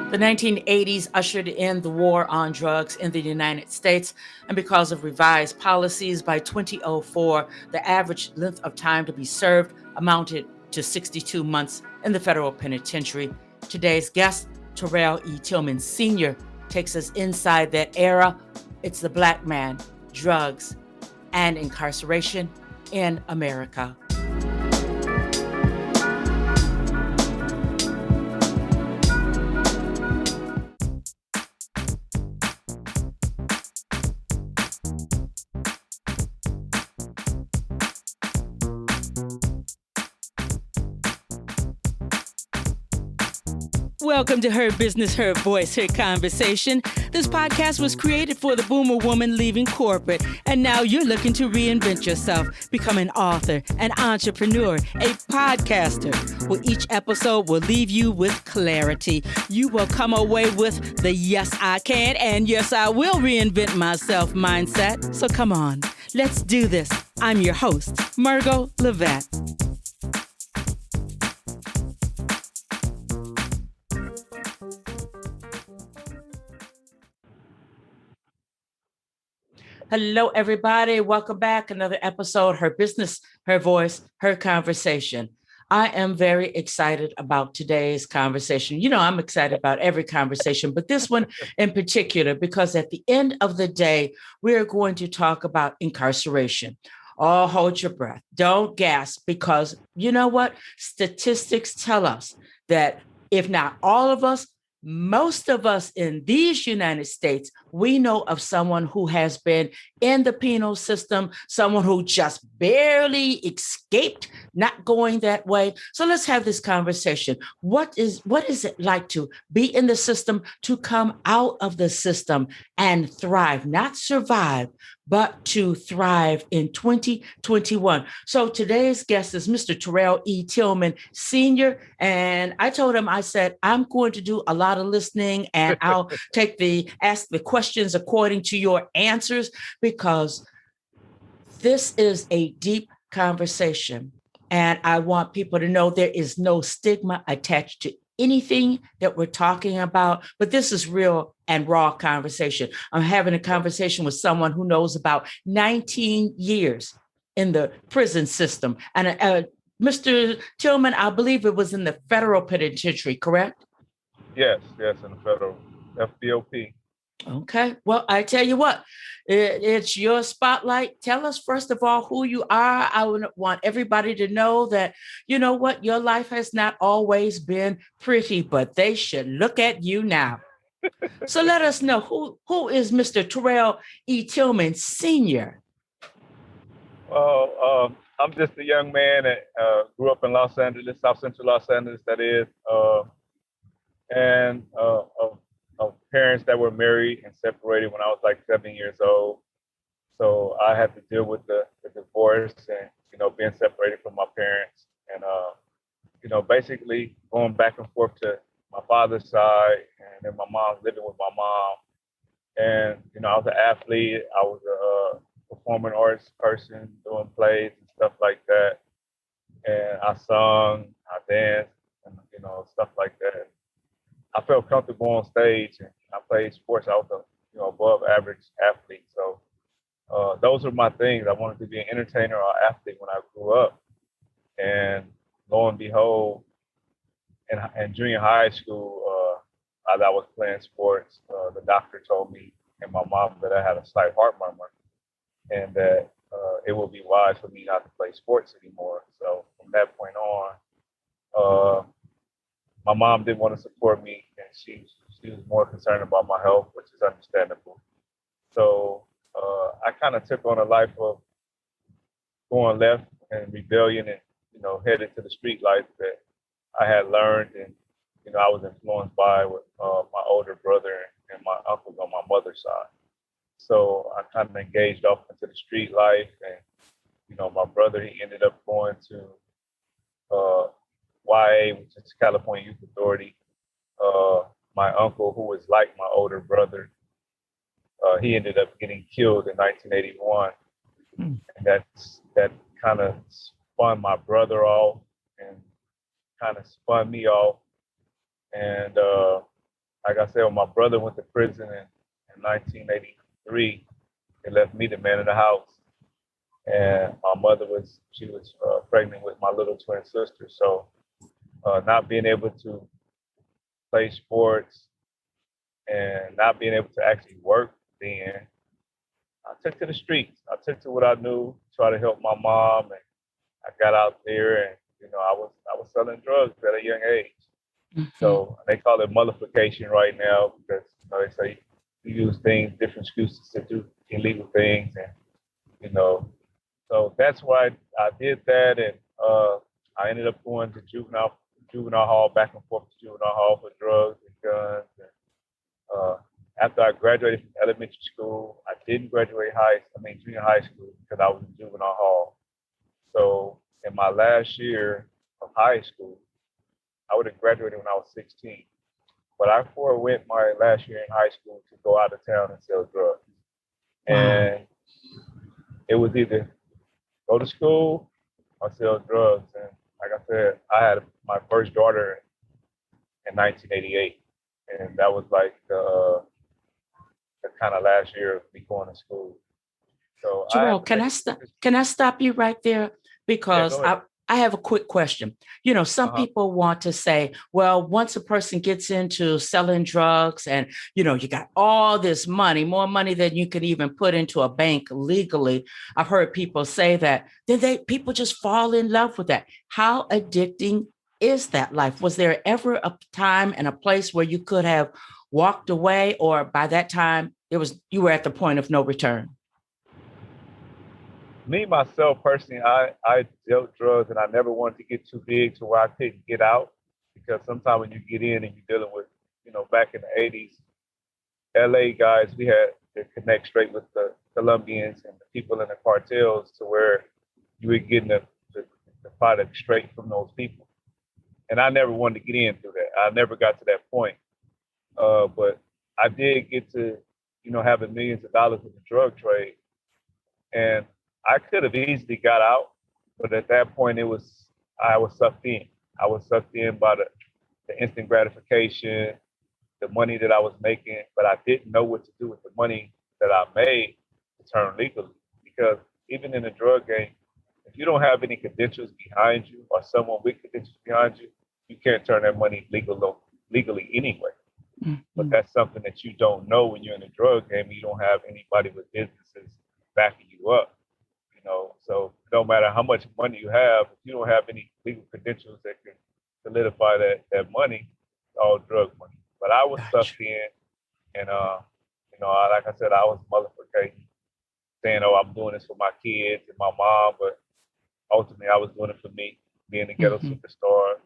The 1980s ushered in the war on drugs in the United States, and because of revised policies, by 2004, the average length of time to be served amounted to 62 months in the federal penitentiary. Today's guest, Terrall E. Tillman Sr., takes us inside that era. It's the Black man, drugs, and incarceration in America. Welcome to Her Business, Her Voice, Her Conversation. This podcast was created for the boomer woman leaving corporate, and now you're looking to reinvent yourself, become an author, an entrepreneur, a podcaster. Well, each episode will leave you with clarity. You will come away with the yes, I can and yes, I will reinvent myself mindset. So come on, let's do this. I'm your host, Margot Levette. Hello, everybody. Welcome back. Another episode, Her Business, Her Voice, Her Conversation. I am very excited about today's conversation. You know, I'm excited about every conversation, but this one in particular, because at the end of the day, we're going to talk about incarceration. Oh, hold your breath. Don't gasp, because you know what? Statistics tell us that if not all of us, most of us in these United States, we know of someone who has been in the penal system, someone who just barely escaped not going that way. So let's have this conversation. What is it like to be in the system, to come out of the system and thrive, not survive, but to thrive in 2021. So today's guest is Mr. Terrall E. Tillman Sr. And I told him, I said, I'm going to do a lot of listening and I'll ask the questions according to your answers, because this is a deep conversation. And I want people to know there is no stigma attached to anything that we're talking about, but this is real and raw conversation. I'm having a conversation with someone who knows about 19 years in the prison system. And Mr. Tillman, I believe it was in the federal penitentiary, correct? Yes, in the federal FBOP. Okay. Well, I tell you what, it's your spotlight. Tell us, first of all, who you are. I would want everybody to know that, you know what, your life has not always been pretty, but they should look at you now. So let us know, who is Mr. Terrall E. Tillman Sr.? Well, I'm just a young man that grew up in Los Angeles, South Central Los Angeles, that is, and of parents that were married and separated when I was like 7 years old. So I had to deal with the divorce and, being separated from my parents and, basically going back and forth to my father's side, and then my mom's living with my mom. And, I was an athlete. I was a performing arts person doing plays and stuff like that. And I sung, I danced, and, stuff like that. I felt comfortable on stage, and I played sports. I was a above average athlete. So those were my things. I wanted to be an entertainer or athlete when I grew up. And lo and behold, in junior high school, as I was playing sports, the doctor told me and my mom that I had a slight heart murmur, and that it would be wise for me not to play sports anymore. So from that point on, my mom didn't want to support me, and she was more concerned about my health, which is understandable. So I kind of took on a life of going left and rebellion, and headed to the street life that I had learned, and I was influenced by with my older brother and my uncles on my mother's side. So I kind of engaged off into the street life, and my brother, he ended up going to YA, which is California Youth Authority. My uncle, who was like my older brother, he ended up getting killed in 1981, and that kind of spun my brother off and kind of spun me off. And like I said, when my brother went to prison in 1983, it left me the man of the house. And my mother was pregnant with my little twin sister. So not being able to play sports and not being able to actually work then, I took to the streets. I took to what I knew, try to help my mom, and I got out there, and I was selling drugs at a young age. Mhm. So they call it multiplication right now because they say you use things, different excuses to do illegal things, and you know. So that's why I did that, and I ended up going to juvenile hall, back and forth to juvenile hall for drugs and guns. And, after I graduated from elementary school, I didn't graduate junior high school because I was in juvenile hall. So in my last year of high school, I would have graduated when I was 16. But I forewent my last year in high school to go out of town and sell drugs. Wow. And it was either go to school or sell drugs. And like I said, I had my first daughter in 1988. And that was like the kind of last year of me going to school. So I Terrell, had to make a decision. can I stop you right there? Yeah, Because go ahead. I have a quick question. Some Uh-huh. people want to say, well, once a person gets into selling drugs and, you got all this money, more money than you could even put into a bank legally. I've heard people say that, then people just fall in love with that. How addicting is that life? Was there ever a time and a place where you could have walked away, or by that time you were at the point of no return? Me, myself, personally, I dealt drugs and I never wanted to get too big to where I couldn't get out because sometimes when you get in and you're dealing with, back in the 80s, LA guys, we had to connect straight with the Colombians and the people in the cartels to where you were getting the product straight from those people. And I never wanted to get in through that. I never got to that point. But I did get to, having millions of dollars in the drug trade. And I could have easily got out, but at that point I was sucked in. I was sucked in by the instant gratification, the money that I was making, but I didn't know what to do with the money that I made to turn legally. Because even in the drug game, if you don't have any credentials behind you or someone with credentials behind you, you can't turn that money legally anyway. But Mhm. that's something that you don't know when you're in the drug game. You don't have anybody with businesses backing you up. So no matter how much money you have, if you don't have any legal credentials that can solidify that money, it's all drug money. But I was Gotcha. sucked in, and like I said, I was multiplicating, saying, "Oh, I'm doing this for my kids and my mom," but ultimately, I was doing it for me, being the ghetto Mhm. superstar,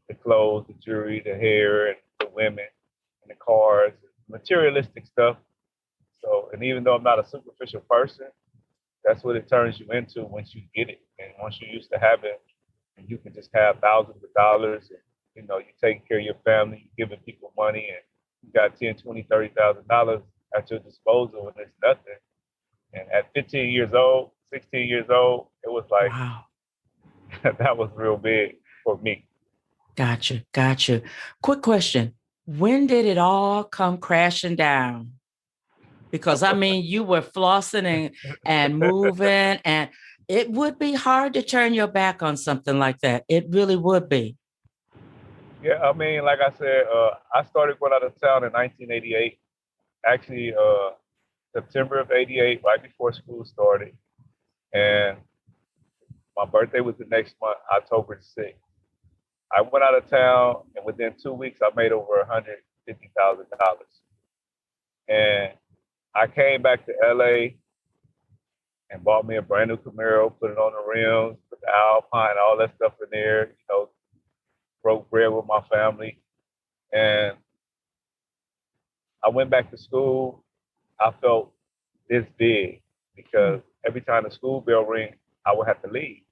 the clothes, the jewelry, the hair, and the women, and the cars, materialistic stuff. So, and even though I'm not a superficial person, that's what it turns you into once you get it. And once you're used to having, and you can just have thousands of dollars, and you're taking care of your family, you're giving people money, and you got 10, 20, $30,000 at your disposal, and it's nothing. And at 15 years old, 16 years old, it was like Wow. that was real big for me. Gotcha. Gotcha. Quick question. When did it all come crashing down? Because I mean, you were flossing and moving, and it would be hard to turn your back on something like that. It really would be. Yeah, I mean, like I said, I started going out of town in 1988. Actually, September of '88, right before school started, and my birthday was the next month, October 6th. I went out of town, and within 2 weeks, I made over $150,000. And I came back to LA and bought me a brand new Camaro, put it on the rims, put the Alpine, all that stuff in there. Broke bread with my family, and I went back to school. I felt this big because every time the school bell rang, I would have to leave.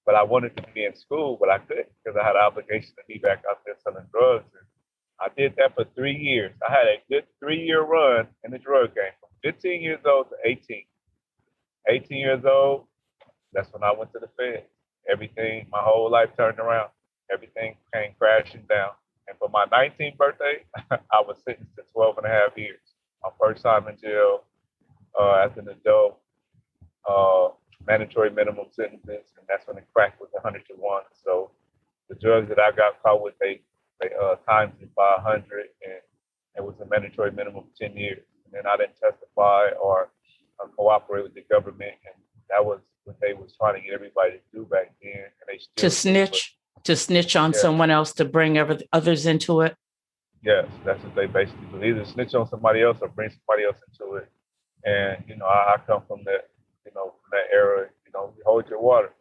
But I wanted to be in school, but I couldn't because I had an obligation to be back out there selling drugs. And I did that for 3 years. I had a good 3 year run in the drug game from 15 years old to 18. 18 years old, that's when I went to the Fed. Everything, my whole life turned around. Everything came crashing down. And for my 19th birthday, I was sentenced to 12 and a half years. My first time in jail as an adult, mandatory minimum sentences, and that's when the crack was 100 to 1. So the drugs that I got caught with, they times it by 100, and it was a mandatory minimum of 10 years. And then I didn't testify or cooperate with the government, and that was what they was trying to get everybody to do back then. And they still to snitch on yeah. someone else to bring others into it. Yes, that's what they basically believe. Either snitch on somebody else or bring somebody else into it. And I come from that, from that era. You hold your water.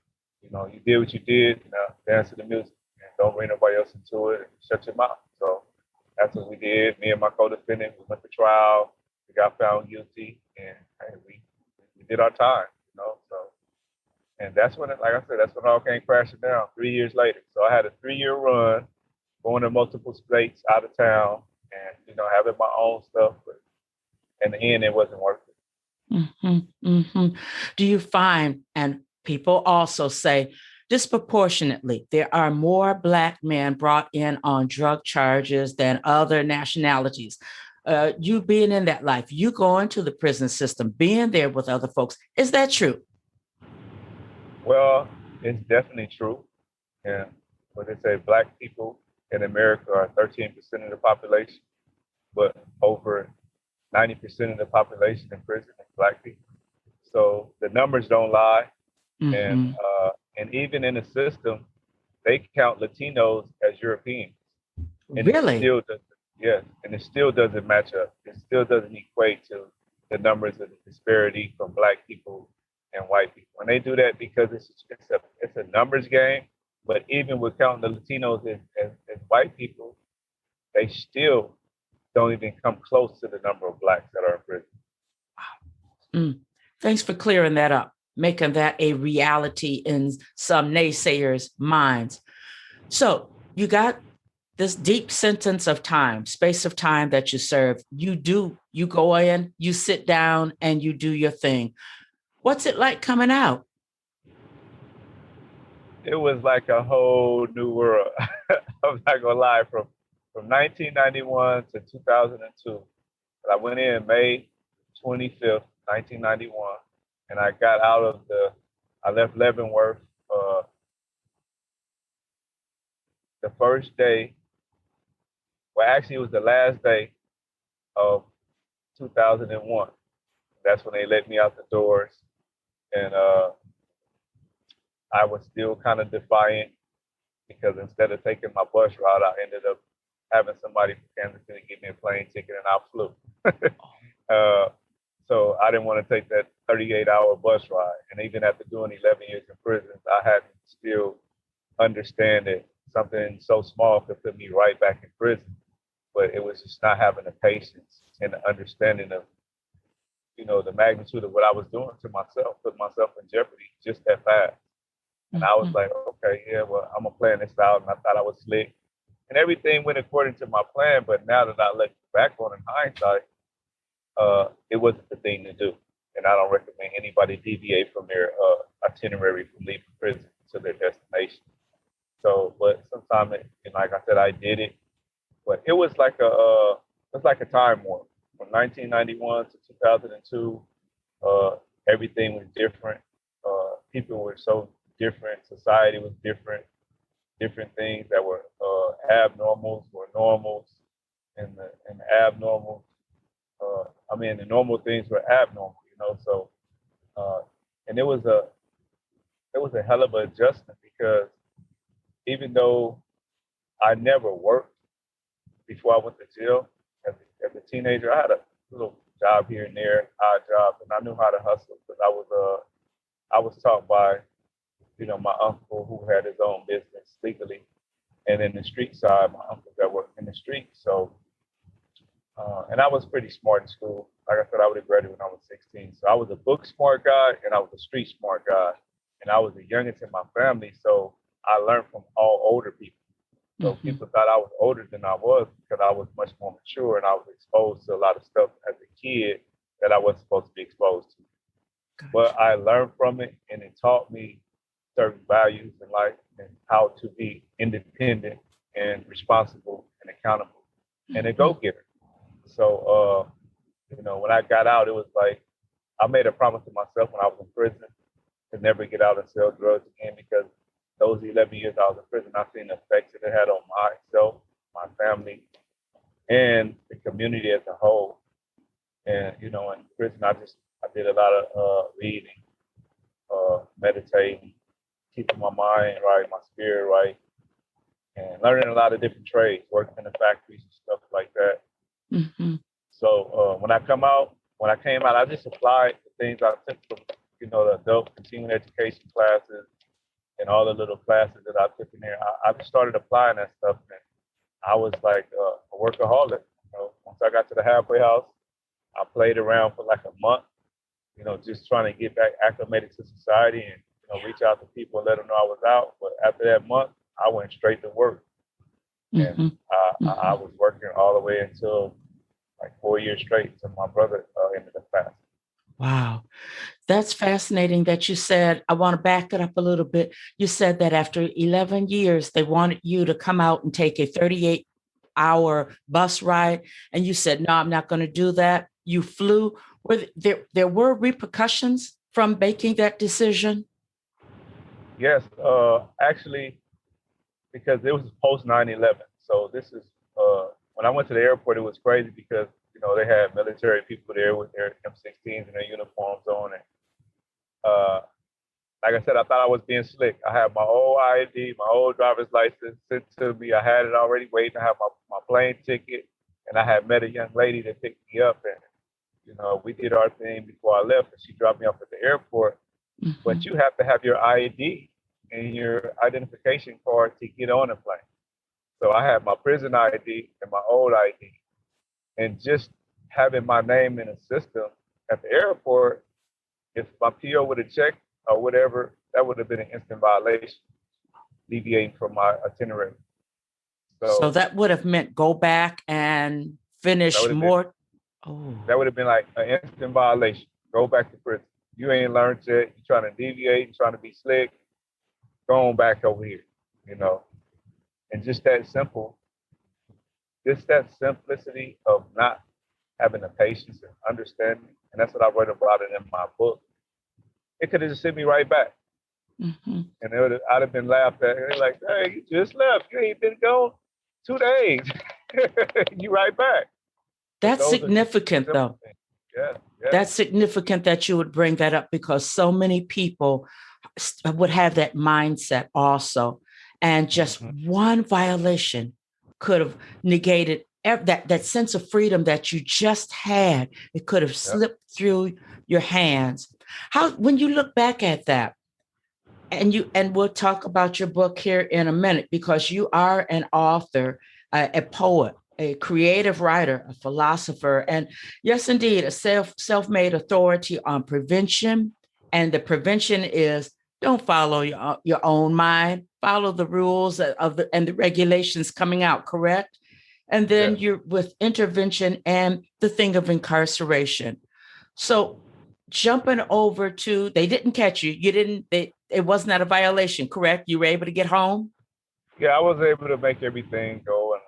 You did what you did. Dance to the music, and don't bring nobody else into it. And shut your mouth. So that's what we did. Me and my co-defendant, we went to trial. We got found guilty, and we did our time. So, and that's when, like I said, that's when it all came crashing down 3 years later. So I had a 3-year run, going to multiple states, out of town, and having my own stuff. But in the end, it wasn't worth it. Mm-hmm, mm-hmm. Do you find, and people also say, disproportionately, there are more Black men brought in on drug charges than other nationalities? You being in that life, you going to the prison system, being there with other folks, is that true? Well, it's definitely true. And what they say, Black people in America are 13% of the population, but over 90% of the population in prison is Black people. So the numbers don't lie. Mm-hmm. And even in the system, they count Latinos as Europeans. And really? It still doesn't match up. It still doesn't equate to the numbers of the disparity from Black people and white people. And they do that because it's a numbers game. But even with counting the Latinos as white people, they still don't even come close to the number of Blacks that are in prison. Wow. Thanks for clearing that up, making that a reality in some naysayers' minds. So you got this deep sentence of time, space of time that you serve. You go in, you sit down, and you do your thing. What's it like coming out? It was like a whole new world. I'm not gonna lie, from 1991 to 2002. I went in May 25th, 1991, and I got out I left Leavenworth the first day. Well, actually, it was the last day of 2001. That's when they let me out the doors, and I was still kind of defiant because instead of taking my bus route, I ended up having somebody from Kansas City give me a plane ticket, and I flew. So I didn't want to take that 38-hour bus ride. And even after doing 11 years in prison, I had to still understand that something so small could put me right back in prison. But it was just not having the patience and the understanding of, the magnitude of what I was doing to myself, put myself in jeopardy just that fast. And I was like, okay, yeah, well, I'm going to plan this out. And I thought I was slick. And everything went according to my plan. But now that I look back on in hindsight, it wasn't the thing to do. And I don't recommend anybody deviate from their itinerary from leaving prison to their destination. So, but sometimes, like I said, I did it. But it was like a time warp. From 1991 to 2002, everything was different. People were so different. Society was different. Different things that were abnormals were normals, and the abnormal. The normal things were abnormal. So, and it was a hell of an adjustment because even though I never worked before I went to jail as a teenager, I had a little job here and there, odd jobs, and I knew how to hustle because I was taught by my uncle who had his own business legally, and in the street side, my uncles that worked in the street. So, and I was pretty smart in school. Like I said, I would have graduated when I was 16. So I was a book smart guy and I was a street smart guy, and I was the youngest in my family. So I learned from all older people. So people thought I was older than I was because I was much more mature and I was exposed to a lot of stuff as a kid that I wasn't supposed to be exposed to. Gotcha. But I learned from it, and it taught me certain values in life and how to be independent and responsible and accountable and a go-getter. So, when I got out, it was like I made a promise to myself when I was in prison to never get out and sell drugs again, because those 11 years I was in prison, I seen the effects that it had on myself, my family, and the community as a whole. And, in prison, I did a lot of reading, meditating, keeping my mind right, my spirit right, and learning a lot of different trades, working in the factories and stuff like that. Mm-hmm. So when I came out, I just applied the things I took from, the adult continuing education classes and all the little classes that I took in there. I just started applying that stuff, and I was like a workaholic. Once I got to the halfway house, I played around for like a month, just trying to get back acclimated to society and, reach out to people and let them know I was out. But after that month, I went straight to work. Mm-hmm. And I was working all the way until like 4 years straight until my brother ended up passing. Wow. That's fascinating that you said, I want to back it up a little bit. You said that after 11 years, they wanted you to come out and take a 38-hour bus ride. And you said, no, I'm not going to do that. You flew. There were repercussions from making that decision? Yes, actually, because it was post 9/11. So this is, when I went to the airport, it was crazy because, they had military people there with their M16s and their uniforms on. And like I said, I thought I was being slick. I had my old ID, my old driver's license sent to me. I had it already waiting. I had my plane ticket, and I had met a young lady that picked me up. And, we did our thing before I left, and she dropped me off at the airport. Mm-hmm. But you have to have your ID and your identification card to get on the plane. So I had my prison ID and my old ID. And just having my name in a system at the airport, if my PO would have checked or whatever, that would have been an instant violation, deviating from my itinerary. So that would have meant go back and finish more. That would have been like an instant violation. Go back to prison. You ain't learned yet. You're trying to deviate. You're trying to be slick. Go on back over here, And just that simple, just that simplicity of not having the patience and understanding. And that's what I wrote about it in my book. It could have just sent me right back. Mm-hmm. And I'd have been laughed at. They're like, hey, you just left. You ain't been gone 2 days. You right back. That's significant, though. Yeah. That's significant that you would bring that up, because so many people would have that mindset also. And just one violation could have negated that sense of freedom that you just had. It could have slipped through your hands. When you look back at that, and we'll talk about your book here in a minute, because you are an author, a poet, a creative writer, a philosopher, and yes, indeed, a self-made authority on prevention. And the prevention is, don't follow your own mind, follow the rules and the regulations coming out, correct? And then you're with intervention and the thing of incarceration. So jumping over to, they didn't catch you. It was not a violation, correct? You were able to get home? Yeah, I was able to make everything go. And,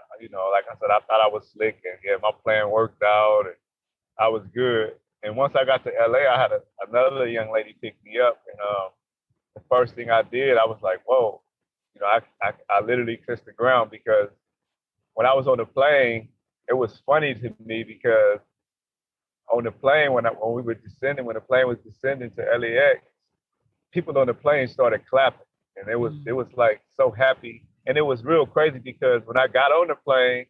like I said, I thought I was slick, and my plan worked out, and I was good. And once I got to LA, I had another young lady pick me up. And the first thing I did, I was like, whoa, I literally kissed the ground, because when I was on the plane, it was funny to me because on the plane, when the plane was descending to LAX, people on the plane started clapping, and it was like so happy. And it was real crazy because when I got on the plane,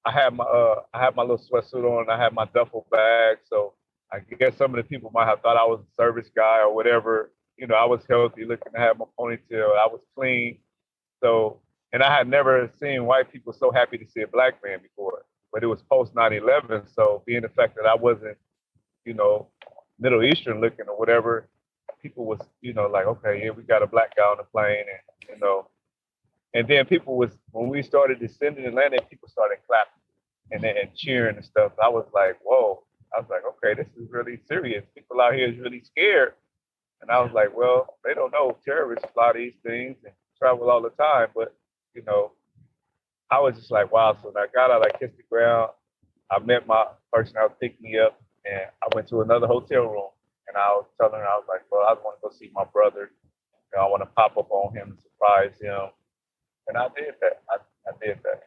I had my little sweatsuit on, and I had my duffel bag. So I guess some of the people might have thought I was a service guy or whatever. I was healthy looking. I had my ponytail. I was clean. So, and I had never seen white people so happy to see a black man before. But it was post 9/11. So being the fact that I wasn't, Middle Eastern looking or whatever, people was, like, okay, yeah, we got a black guy on the plane, and and then when we started descending and landing, people started clapping and cheering and stuff. I was like, whoa. I was like, okay, this is really serious. People out here is really scared. And I was like, well, they don't know terrorists fly these things and travel all the time. But, I was just like, wow. So when I got out, I kissed the ground. I met my person that would pick me up, and I went to another hotel room. And I was telling her, I was like, well, I want to go see my brother. You know, I want to pop up on him and surprise him. And I did that. I did that.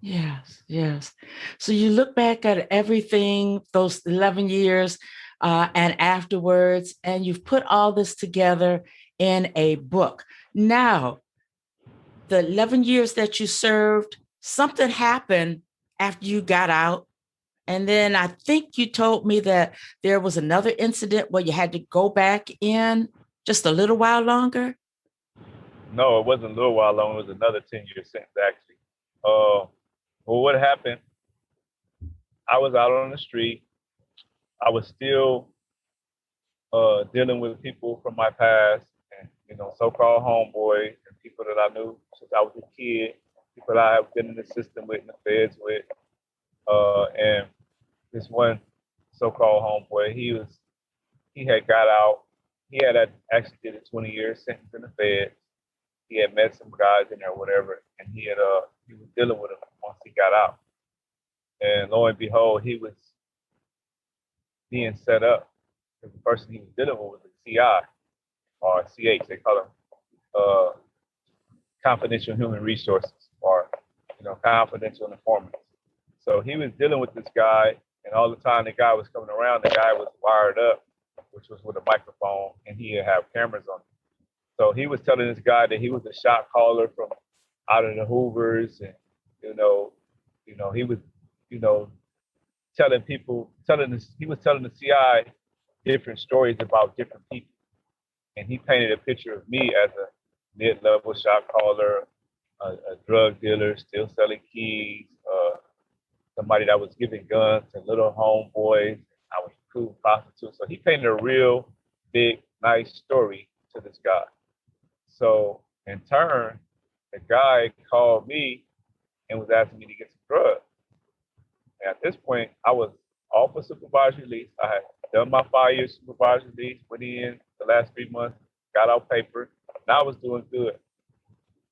Yes, yes. So you look back at everything, those 11 years and afterwards, and you've put all this together in a book. Now, the 11 years that you served, something happened after you got out. And then I think you told me that there was another incident where you had to go back in just a little while longer. No, it wasn't a little while long. It was another 10-year sentence, actually. Well, what happened? I was out on the street. I was still dealing with people from my past and, you know, so-called homeboys and people that I knew since I was a kid, people that I have been in the system with, in the feds with. And this one so-called homeboy, he had got out. He had actually did a 20-year sentence in the feds. He had met some guys in there, whatever, and he was dealing with them once he got out. And lo and behold, he was being set up because the person he was dealing with was a CI or CH, they call them uh, confidential human resources or, you know, confidential informants. So he was dealing with this guy, and all the time the guy was coming around, the guy was wired up, which was with a microphone, and he had have cameras on him. So he was telling this guy that he was a shot caller from out of the Hoovers, and he was, telling people, he was telling the CI different stories about different people, and he painted a picture of me as a mid-level shot caller, a drug dealer, still selling keys, somebody that was giving guns to little homeboys. I was a cool prostitute. So he painted a real big, nice story to this guy. So in turn, the guy called me and was asking me to get some drugs. And at this point, I was off of supervised release. I had done my 5-year supervised release, went in the last 3 months, got out paper, and I was doing good.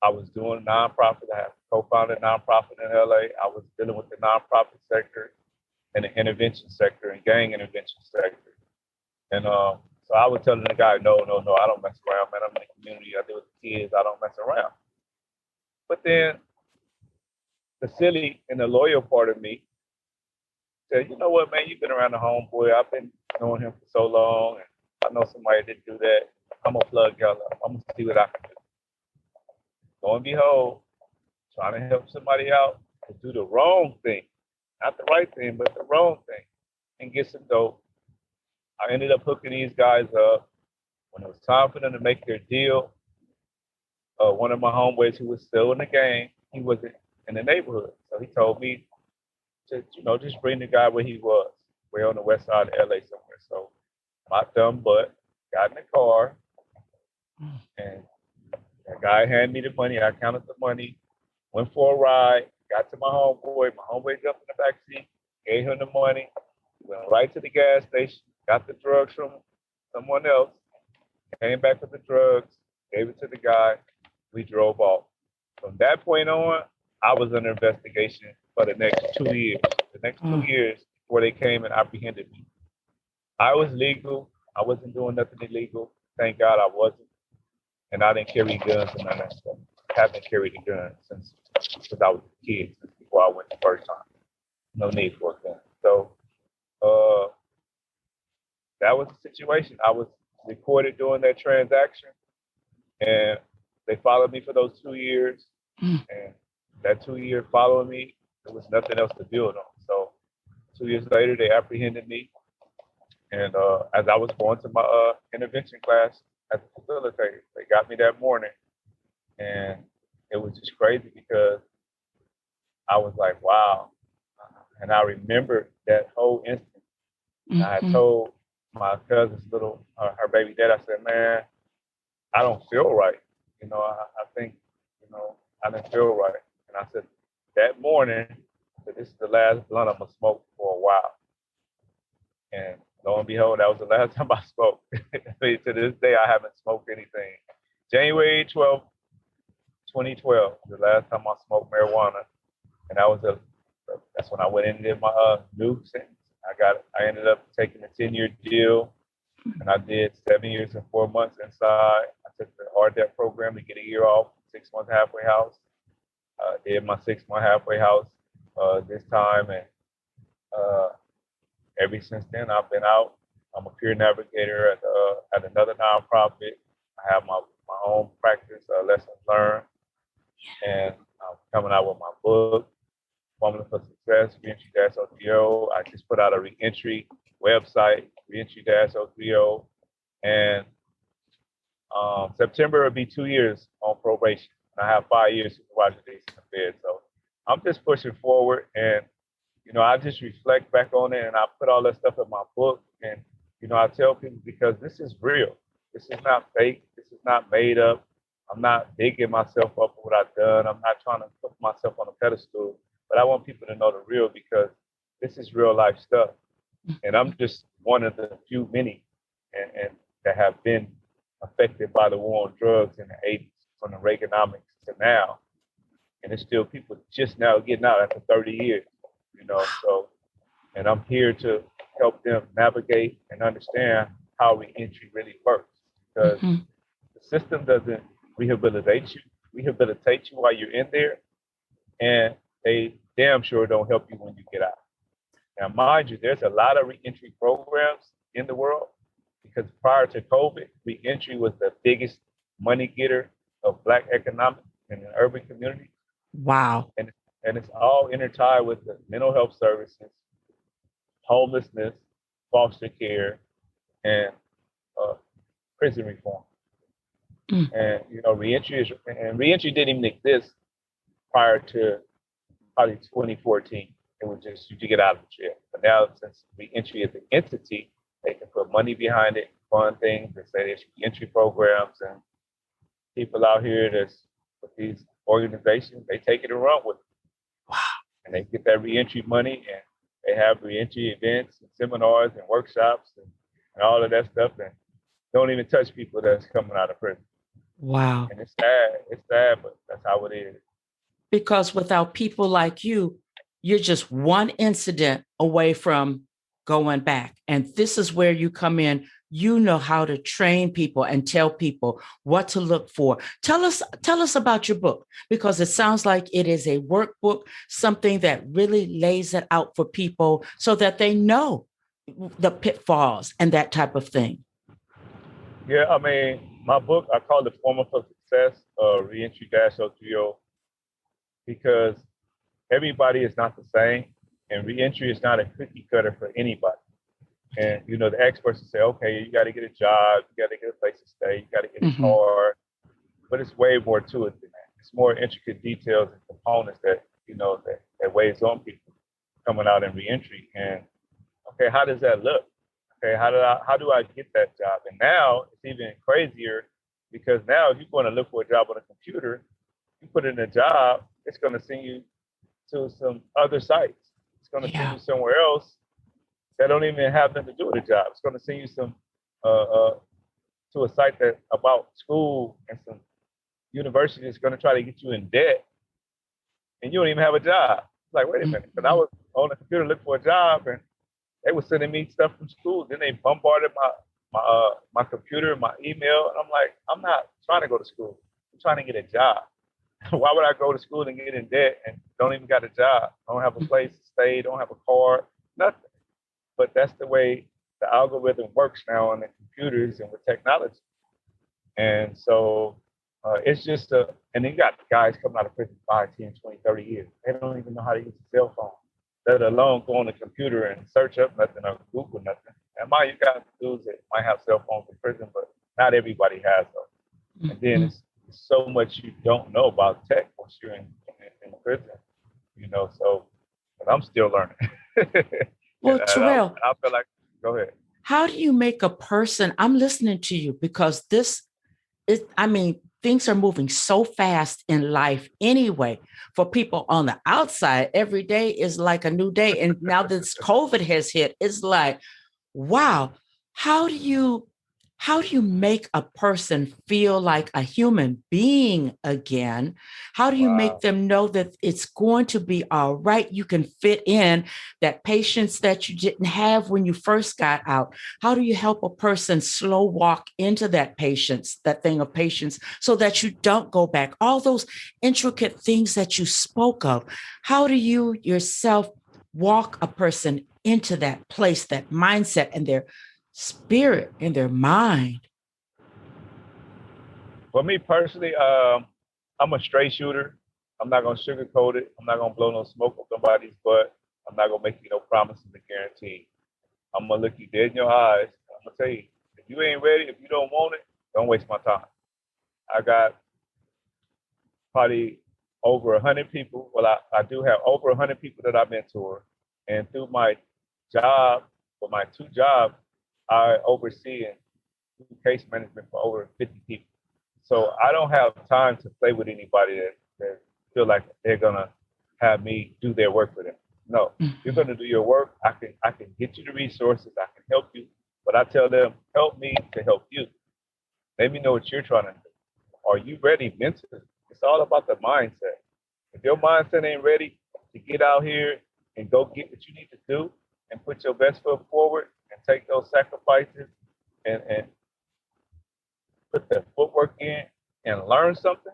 I was doing nonprofit. I have co-founded a nonprofit in LA. I was dealing with the nonprofit sector and the intervention sector and gang intervention sector. And so I was telling the guy, no, I don't mess around, man. I'm in the community. I deal with the kids. I don't mess around. But then the silly and the loyal part of me said, you know what, man, you've been around the homeboy. I've been knowing him for so long, and I know somebody that do that. I'm going to plug y'all up. I'm going to see what I can do. Lo and behold, trying to help somebody out to do the wrong thing, not the right thing, but the wrong thing, and get some dope. I ended up hooking these guys up. When it was time for them to make their deal, one of my homeboys who was still in the game, he wasn't in the neighborhood. So he told me to, just bring the guy where he was, way on the west side of LA somewhere. So my dumb butt got in the car, and the guy handed me the money. I counted the money, went for a ride, got to my homeboy. My homeboy jumped in the back seat, gave him the money, went right to the gas station, got the drugs from someone else, came back with the drugs, gave it to the guy. We drove off. From that point on, I was under investigation for the next 2 years. The next 2 years before they came and apprehended me. I was legal. I wasn't doing nothing illegal. Thank God I wasn't. And I didn't carry guns and none of that stuff. I haven't carried a gun since I was a kid, since before I went the first time. No need for a gun. So that was the situation. I was recorded doing that transaction, and they followed me for those 2 years. And that 2 year following me, there was nothing else to build on. So 2 years later, they apprehended me. And as I was going to my intervention class as a facilitator, they got me that morning. And it was just crazy because I was like, wow. And I remember that whole instant. I told my cousin's her baby dad, I said, man, I don't feel right. I think, I didn't feel right. And I said, that morning, I said, this is the last blunt I'm going to smoke for a while. And lo and behold, that was the last time I smoked. To this day, I haven't smoked anything. January 12th, 2012, the last time I smoked marijuana. and that's when I went into my new sentence. I ended up taking a 10-year deal, and I did 7 years and 4 months inside. I took the RDEP program to get a year off, 6 month halfway house. Did my 6 month halfway house this time, and ever since then I've been out. I'm a peer navigator at another nonprofit. I have my own practice, lessons learned, and I'm coming out with my book, Formula for Success, Reentry-OTO. I just put out a reentry website, Reentry-OTO, and September will be 2 years on probation. And I have 5 years supervisory in bed. So I'm just pushing forward, and I just reflect back on it, and I put all that stuff in my book, and I tell people, because this is real. This is not fake. This is not made up. I'm not bigging myself up for what I've done. I'm not trying to put myself on a pedestal, but I want people to know the real, because this is real life stuff. And I'm just one of the few many and that have been affected by the war on drugs in the 80s, from the Reaganomics to now. And it's still people just now getting out after 30 years, so, and I'm here to help them navigate and understand how reentry really works, because the system doesn't rehabilitate you while you're in there, and they damn sure don't help you when you get out. Now, mind you, there's a lot of reentry programs in the world, because prior to COVID, reentry was the biggest money getter of Black economics in the urban community. Wow. And it's all intertied with the mental health services, homelessness, foster care, and prison reform. And reentry didn't even exist prior to probably 2014. It was just you get out of jail. But now, since reentry is an entity, they can put money behind it, fund things, and say there's reentry programs, and people out here that's with these organizations, they take it and run with it. Wow. And they get that reentry money, and they have reentry events and seminars and workshops and all of that stuff, and don't even touch people that's coming out of prison. Wow. And it's sad, but that's how it is. Because without people like you, you're just one incident away from going back. And this is where you come in. You know how to train people and tell people what to look for. Tell us about your book, because it sounds like it is a workbook, something that really lays it out for people so that they know the pitfalls and that type of thing. Yeah, I mean, my book, I call it Formula for Success, Reentry-OTO, because everybody is not the same, and reentry is not a cookie cutter for anybody. And, the experts will say, okay, you got to get a job, you got to get a place to stay, you got to get a car, but it's way more to it than that. It's more intricate details and components that, that weighs on people coming out in reentry. And, okay, how does that look? Okay, how do I get that job? And now it's even crazier, because now if you're going to look for a job on a computer, you put in a job, it's going to send you to some other sites. It's going to send you somewhere else that don't even have nothing to do with the job. It's going to send you some to a site that about school and some university is going to try to get you in debt, and you don't even have a job. It's like, wait a minute, because I was on the computer looking for a job, and they were sending me stuff from school. Then they bombarded my computer, my email, and I'm like, I'm not trying to go to school. I'm trying to get a job. Why would I go to school and get in debt and don't even got a job? Don't have a place to stay, don't have a car, nothing. But that's the way the algorithm works now on the computers and with technology. And so it's just and then you got guys coming out of prison 5, 10, 20, 30 years. They don't even know how to use a cell phone, let alone go on the computer and search up nothing or Google nothing. And you got dudes that might have cell phones in prison, but not everybody has those. And then it's so much you don't know about tech once you're in prison, so, but I'm still learning. Well, Terrall, I feel like, go ahead. How do you make a person, I'm listening to you, because things are moving so fast in life anyway. For people on the outside, every day is like a new day. And now this COVID has hit, it's like, wow, how do you how do you make a person feel like a human being again? How do you make Wow. them know that it's going to be all right? You can fit in that patience that you didn't have when you first got out. How do you help a person slow walk into that patience, that thing of patience, so that you don't go back? All those intricate things that you spoke of. How do you yourself walk a person into that place, that mindset, and their spirit in their mind? For me personally, I'm a straight shooter. I'm not gonna sugarcoat it. I'm not gonna blow no smoke up nobody's butt. I'm not gonna make you no promises or guarantee. I'm gonna look you dead in your eyes. I'm gonna tell you, if you ain't ready, if you don't want it, don't waste my time. I got probably over 100 people. Well, I do have over 100 people that I mentor, and through my job, for my two jobs, I oversee and do case management for over 50 people. So I don't have time to play with anybody that feel like they're gonna have me do their work for them. No, you're gonna do your work. I can get you the resources. I can help you, but I tell them, help me to help you. Let me know what you're trying to do. Are you ready mentally? It's all about the mindset. If your mindset ain't ready to get out here and go get what you need to do and put your best foot forward and take those sacrifices and put the footwork in and learn something,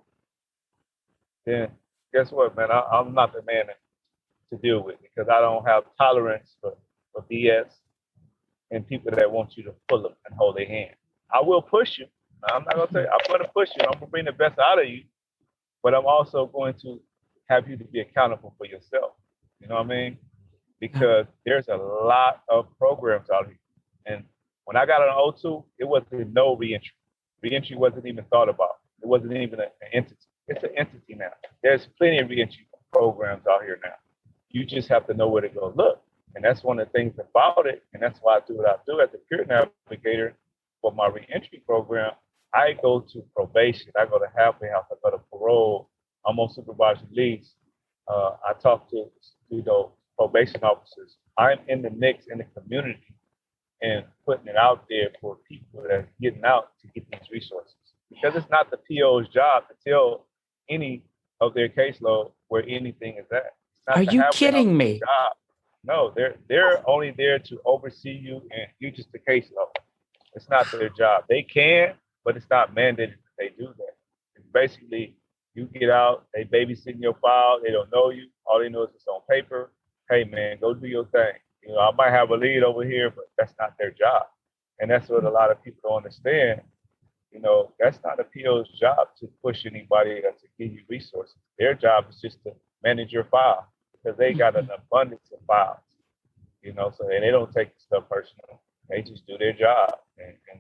then guess what, man? I'm not the man to deal with because I don't have tolerance for BS and people that want you to pull them and hold their hand. I will push you. I'm not gonna say I'm gonna push you. I'm gonna bring the best out of you, but I'm also going to have you to be accountable for yourself. You know what I mean? Because there's a lot of programs out here. And when I got on O2, it wasn't no reentry. Reentry wasn't even thought about. It wasn't even an entity. It's an entity now. There's plenty of reentry programs out here now. You just have to know where to go look. And that's one of the things about it. And that's why I do what I do as a peer navigator for my reentry program. I go to probation. I go to halfway house. I go to parole. I'm on supervised release. I talk to probation officers. I'm in the mix in the community and putting it out there for people that are getting out to get these resources. Because it's not the PO's job to tell any of their caseload where anything is at. It's not Are you kidding me? Job. No, they're only there to oversee you and you just the caseload. It's not their job. They can, but it's not mandated that they do that. It's basically you get out, they babysitting your file, they don't know you. All they know is it's on paper. Hey man, go do your thing. You know, I might have a lead over here, but that's not their job. And that's what a lot of people don't understand. You know, that's not a PO's job to push anybody or to give you resources. Their job is just to manage your file because they got an abundance of files. You know, so and they don't take the stuff personal. They just do their job. And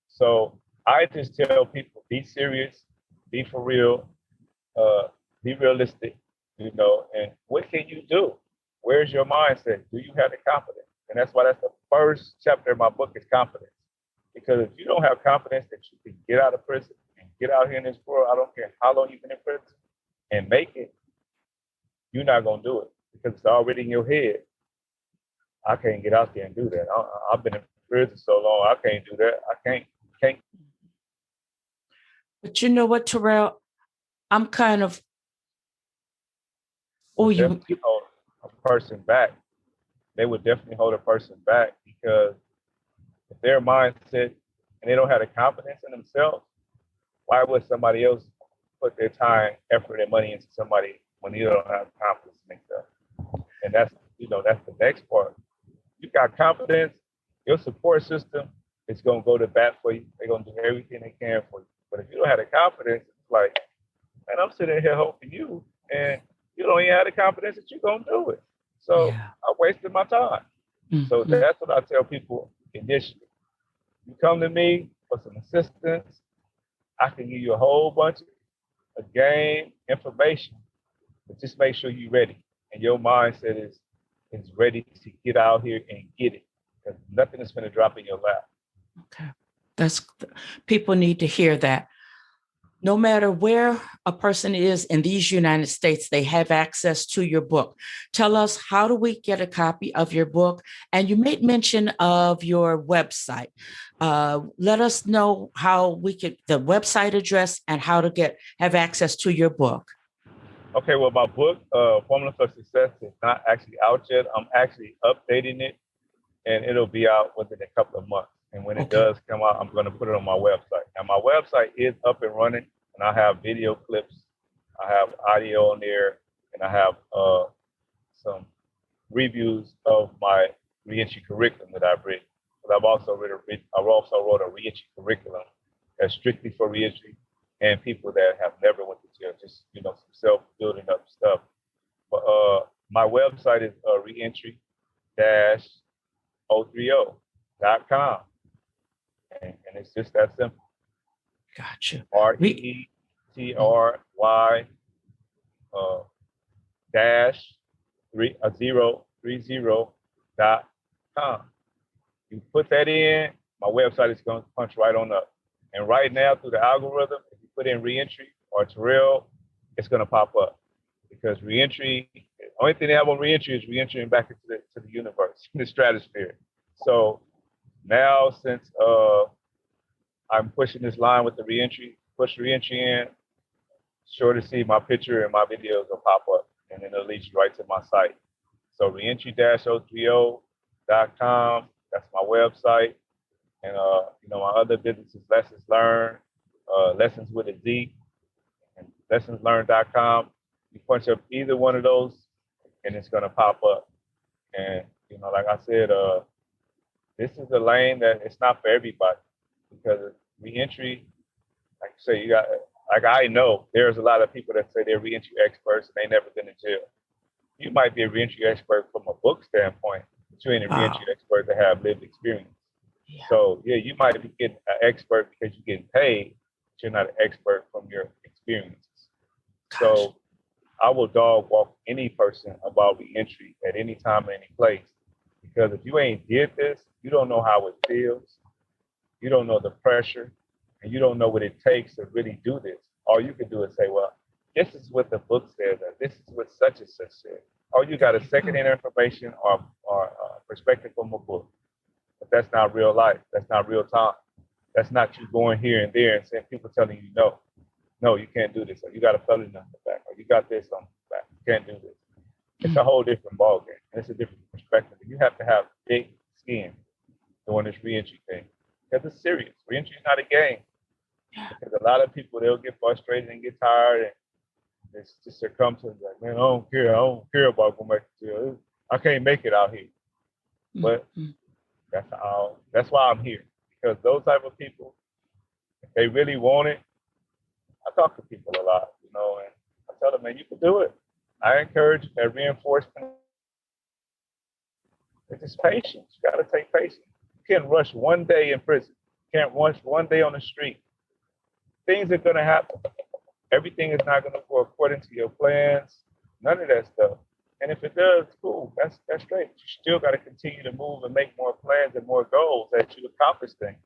so I just tell people, be serious, be for real, be realistic, you know, and what can you do? Where's your mindset? Do you have the confidence? And that's why that's the first chapter of my book is confidence. Because if you don't have confidence that you can get out of prison and get out here in this world, I don't care how long you've been in prison, and make it, you're not going to do it because it's already in your head. I can't get out there and do that. I've been in prison so long, I can't do that. I can't. But you know what, Terrall? I'm kind of, Hold a person back. They would definitely hold a person back because if their mindset and they don't have the confidence in themselves, why would somebody else put their time, effort, and money into somebody when you don't have confidence in themselves? And that's the next part. You got confidence, your support system is gonna go to bat for you. They're gonna do everything they can for you. But if you don't have the confidence, it's like, man, I'm sitting here helping you, and you don't even have the confidence that you're gonna do it. So I wasted my time. Mm-hmm. So that's what I tell people initially. You come to me for some assistance, I can give you a whole bunch of game information, but just make sure you're ready and your mindset is ready to get out here and get it. Because nothing is going to drop in your lap. Okay. People need to hear that. No matter where a person is in these United States, they have access to your book. Tell us, how do we get a copy of your book? And you made mention of your website. Let us know how we could, the website address and how to have access to your book. Okay, well, my book, Formula for Success, is not actually out yet. I'm actually updating it, and it'll be out within a couple of months. And when it does come out, I'm going to put it on my website. Now, my website is up and running, and I have video clips, I have audio on there, and I have some reviews of my reentry curriculum that I've written. But I've also wrote a reentry curriculum that's strictly for reentry and people that have never went to jail, just some self-building up stuff. But my website is reentry-030.com, and it's just that simple. Gotcha. REETRY dash 030.com. You put that in, my website is going to punch right on up. And right now, through the algorithm, if you put in Reentry or Terrall, it's going to pop up. Because Reentry, the only thing they have on Reentry is reentering back into the universe, the stratosphere. So now, since I'm pushing this line with the push Reentry in, sure to see my picture and my videos will pop up, and then it'll lead you right to my site. So reentry-030.com, that's my website. And my other businesses, Lessons Learned, Lessons with a Z, and lessonslearned.com. You punch up either one of those, and it's gonna pop up. And like I said, this is a lane that it's not for everybody, because reentry, like you say, I know there's a lot of people that say they're reentry experts and they never been in jail. You might be a reentry expert from a book standpoint, but you ain't a reentry expert that have lived experience. Yeah. So you might be getting an expert because you're getting paid, but you're not an expert from your experiences. Gosh. So I will dog walk any person about reentry at any time, any place, because if you ain't did this, you don't know how it feels. You don't know the pressure, and you don't know what it takes to really do this. All you can do is say, well, this is what the book says, or this is what such and such said. Or you got a second-hand information or perspective from a book. But that's not real life. That's not real time. That's not you going here and there and saying people telling you no, you can't do this, or you got a felony on the back, or you got this on the back. You can't do this. It's a whole different ballgame. And it's a different perspective. You have to have thick skin doing this reentry thing, because it's serious. Reentry is not a game. Because a lot of people, they'll get frustrated and get tired, and it's just circumstances like, man, I don't care about going back to jail. I can't make it out here. But that's why I'm here. Because those type of people, if they really want it, I talk to people a lot, and I tell them, man, you can do it. I encourage that reinforcement. It's just patience. You got to take patience. You can't rush one day in prison. You can't rush one day on the street. Things are going to happen. Everything is not going to go according to your plans. None of that stuff. And if it does, cool. That's great. You still got to continue to move and make more plans and more goals as you accomplish things.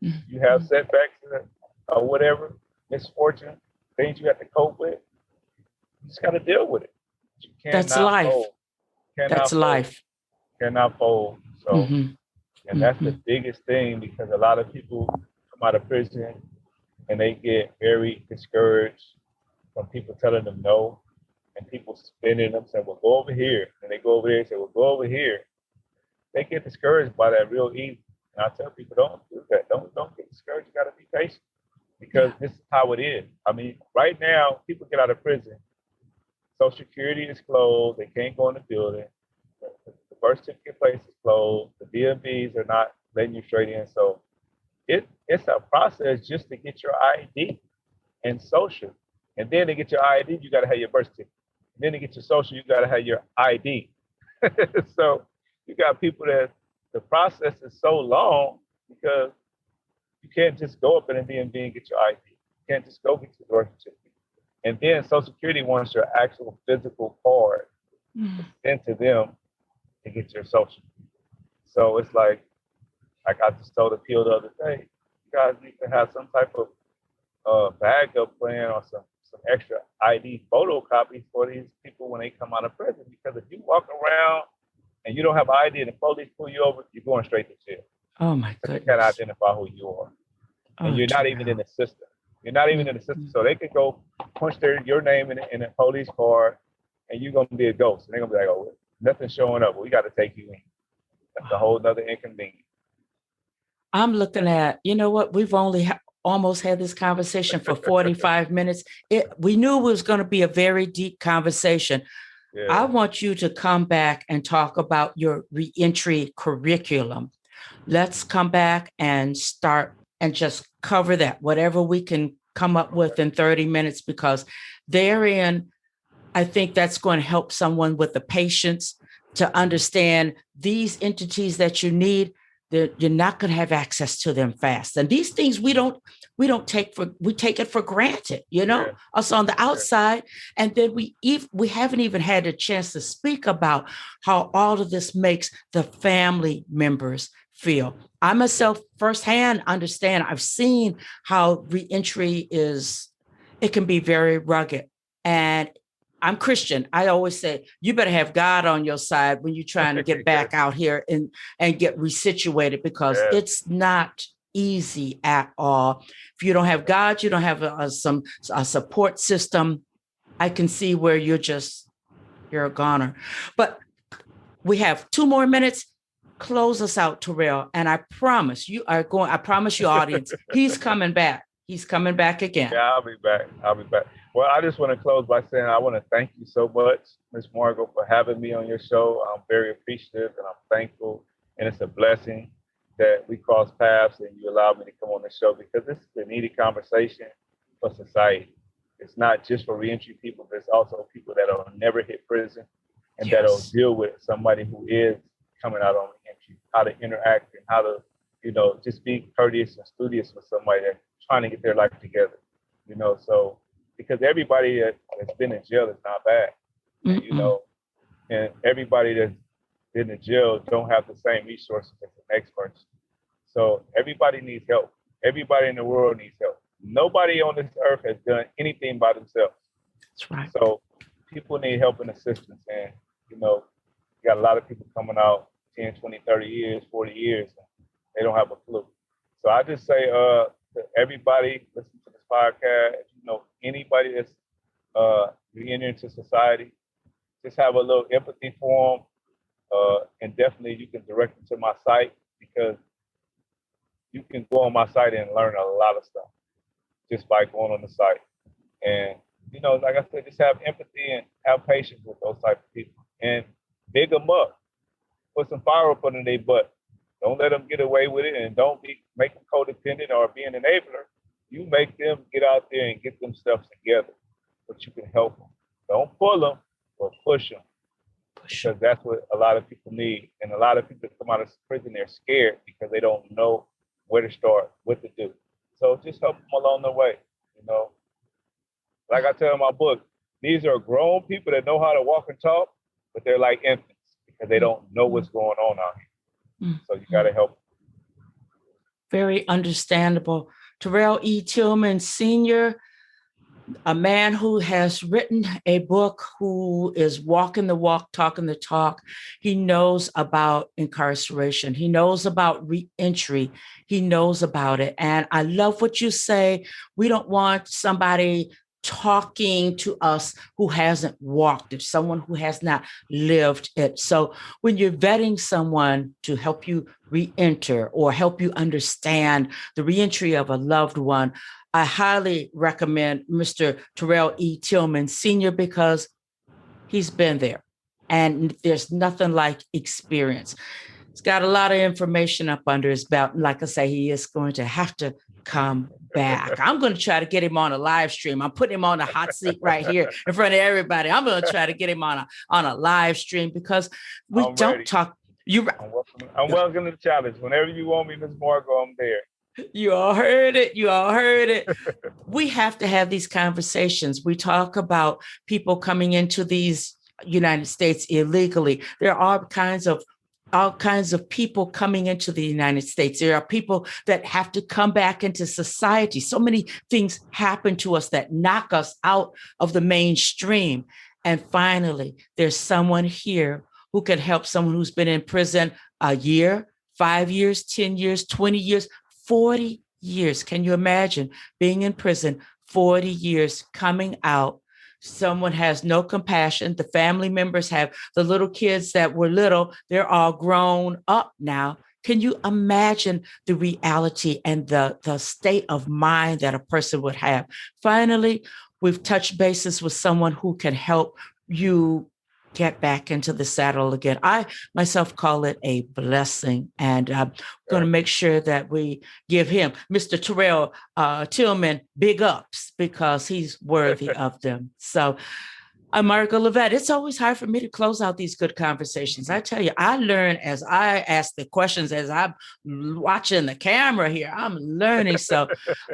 You have setbacks or whatever, misfortune, things you have to cope with. You just got to deal with it. You That's life. Fold. That's fold. life. Cannot fold. So, and that's the biggest thing, because a lot of people come out of prison and they get very discouraged from people telling them no, and people spinning them, saying, well, go over here. And they go over there and say, well, go over here. They get discouraged by that real easy. And I tell people, don't do that. Don't get discouraged. You got to be patient, because this is how it is. I mean, right now, people get out of prison. Social Security is closed. They can't go in the building. The birth certificate place is closed. The DMVs are not letting you straight in. So it's a process just to get your ID and social. And then to get your ID, you got to have your birth certificate. And then to get your social, you got to have your ID. So you got people that the process is so long, because you can't just go up in a DMV and get your ID. You can't just go get your birth certificate. And then Social Security wants your actual physical card sent to them to get your social. So it's like I just told Appeal the other day, you guys need to have some type of backup plan or some extra ID photocopies for these people when they come out of prison. Because if you walk around and you don't have ID and the police pull you over, you're going straight to jail. Oh my goodness! They can't identify who you are, and you're not even in the system. You're not even in the system, so they can go punch your name in a police car, and you're gonna be a ghost. And they're gonna be like, "Oh, nothing's showing up. Well, we got to take you in." That's a whole nother inconvenience. I'm looking at, you know what? We've only almost had this conversation for 45 minutes. We knew it was going to be a very deep conversation. Yeah. I want you to come back and talk about your reentry curriculum. Let's come back and start and just cover that, whatever we can come up with in 30 minutes, because therein, I think that's going to help someone with the patience to understand these entities that you need. You're not going to have access to them fast. And these things we take it for granted, you know, us on the outside. And then we haven't even had a chance to speak about how all of this makes the family members feel. I myself firsthand understand. I've seen how reentry it can be very rugged. And I'm Christian. I always say, you better have God on your side when you're trying to get back out here and get resituated, because it's not easy at all. If you don't have God, you don't have a support system. I can see where you're a goner. But we have 2 more minutes. Close us out, Terrall. And I promise you, audience, he's coming back. He's coming back again. Yeah, I'll be back. Well, I just want to close by saying I want to thank you so much, Ms. Margot, for having me on your show. I'm very appreciative and I'm thankful. And it's a blessing that we cross paths and you allowed me to come on the show, because this is a needed conversation for society. It's not just for reentry people, but it's also people that will never hit prison and that'll deal with somebody who is coming out on reentry, how to interact and how to, just be courteous and studious with somebody that's trying to get their life together, so because everybody that's been in jail is not bad, and everybody that's been in jail don't have the same resources as the next person. So everybody needs help. Everybody in the world needs help. Nobody on this earth has done anything by themselves. That's right. So people need help and assistance. And, you got a lot of people coming out 10, 20, 30 years, 40 years, and they don't have a clue. So I just say to everybody listen to this podcast, anybody that's reentering into society, just have a little empathy for them. And definitely you can direct them to my site, because you can go on my site and learn a lot of stuff just by going on the site. And, like I said, just have empathy and have patience with those type of people and big them up. Put some fire up under their butt. Don't let them get away with it, and don't make them codependent or be an enabler. You make them get out there and get themselves together, but you can help them. Don't pull them, but push them. Because that's what a lot of people need. And a lot of people come out of prison, they're scared because they don't know where to start, what to do. So just help them along the way, Like I tell in my book, these are grown people that know how to walk and talk, but they're like infants because they don't know what's going on out here. So you got to help them. Very understandable. Terrall E. Tillman, Sr., a man who has written a book, who is walking the walk, talking the talk. He knows about incarceration. He knows about reentry. He knows about it. And I love what you say. We don't want somebody talking to us who hasn't walked it, someone who has not lived it. So when you're vetting someone to help you reenter or help you understand the reentry of a loved one, I highly recommend Mr. Terrall E. Tillman, Sr., because he's been there and there's nothing like experience. He's got a lot of information up under his belt. And like I say, he is going to have to come back. I'm going to try to get him on a live stream. I'm putting him on a hot seat right here in front of everybody. I'm going to try to get him on a live stream, because we don't talk. I'm welcome to the challenge. Whenever you want me, Ms. Margot, I'm there. You all heard it. We have to have these conversations. We talk about people coming into these United States illegally. There are all kinds of all kinds of people coming into the United States. There are people that have to come back into society. So many things happen to us that knock us out of the mainstream. And finally, there's someone here who can help someone who's been in prison a year, 5 years, 10 years, 20 years, 40 years. Can you imagine being in prison 40 years, coming out? Someone has no compassion. The family members have the little kids that were little, they're all grown up now. Can you imagine the reality and the state of mind that a person would have? Finally, we've touched bases with someone who can help you get back into the saddle again. I myself call it a blessing, and I'm going to make sure that we give him, Mr. Terrall Tillman, big ups because he's worthy of them. So I'm Margo Levette. It's always hard for me to close out these good conversations. I tell you, I learn as I ask the questions, as I'm watching the camera here. I'm learning. So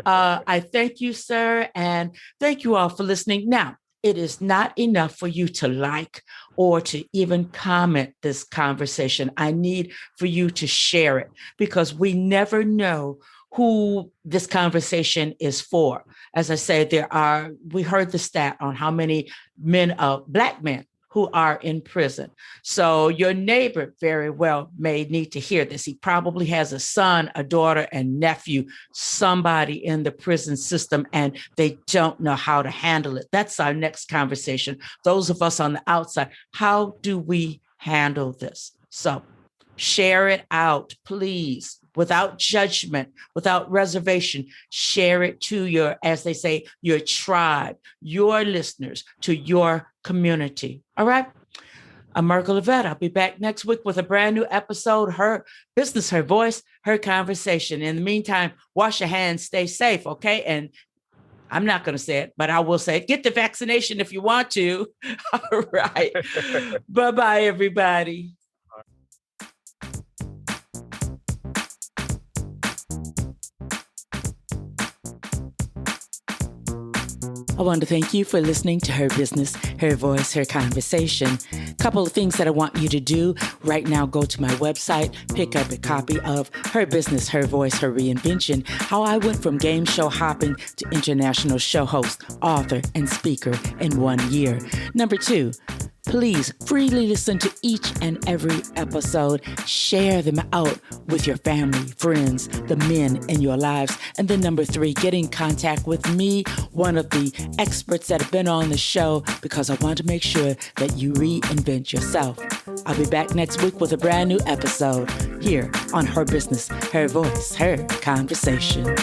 I thank you, sir, and thank you all for listening. Now, it is not enough for you to like or to even comment this conversation. I need for you to share it because we never know who this conversation is for. As I said, we heard the stat on how many Black men who are in prison. So your neighbor very well may need to hear this. He probably has a son, a daughter, and nephew, somebody in the prison system, and they don't know how to handle it. That's our next conversation. Those of us on the outside, how do we handle this? So share it out, please, without judgment, without reservation. Share it to your, as they say, your tribe, your listeners, to your community. All right. I'm Margo Levette. I'll be back next week with a brand new episode. Her business, her voice, her conversation. In the meantime, wash your hands, stay safe. Okay. And I'm not going to say it, but I will say it. Get the vaccination if you want to. All right. Bye-bye, everybody. I want to thank you for listening to Her Business, Her Voice, Her Conversation. Couple of things that I want you to do right now. Go to my website, pick up a copy of Her Business, Her Voice, Her Reinvention, how I went from game show hopping to international show host, author, and speaker in 1 year. Number 2, please freely listen to each and every episode. Share them out with your family, friends, the men in your lives. And then number 3, get in contact with me, one of the experts that have been on the show, because I want to make sure that you reinvent yourself. I'll be back next week with a brand new episode here on Her Business, Her Voice, Her Conversation.